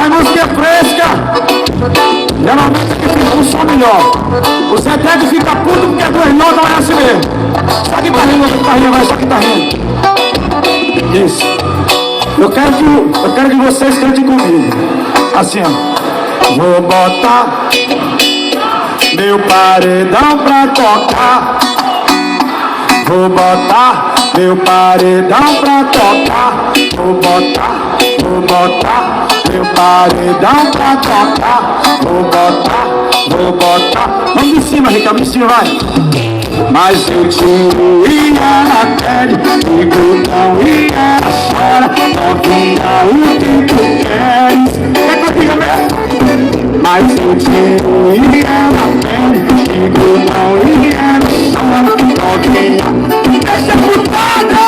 Sai música fresca. Geralmente aqui fica um som melhor. O Zé Dede fica puto porque é duas notas, mas é assim mesmo. Só guitarrinha, vai, só guitarrinha. Isso. Eu quero que vocês cantem comigo. Assim, ó. Vou botar meu paredão pra tocar. Vou botar meu paredão pra tocar. Vou botar meu paredão pra tocar. Vou botar. Vamos em cima, Ricardo, em cima, vai. Mas eu tinha na pele, e não ia chora, novinha, o que tu queres? É que eu diga mesmo? Mas eu tinha na pele, e não ia chora, novinha. Deixa putada,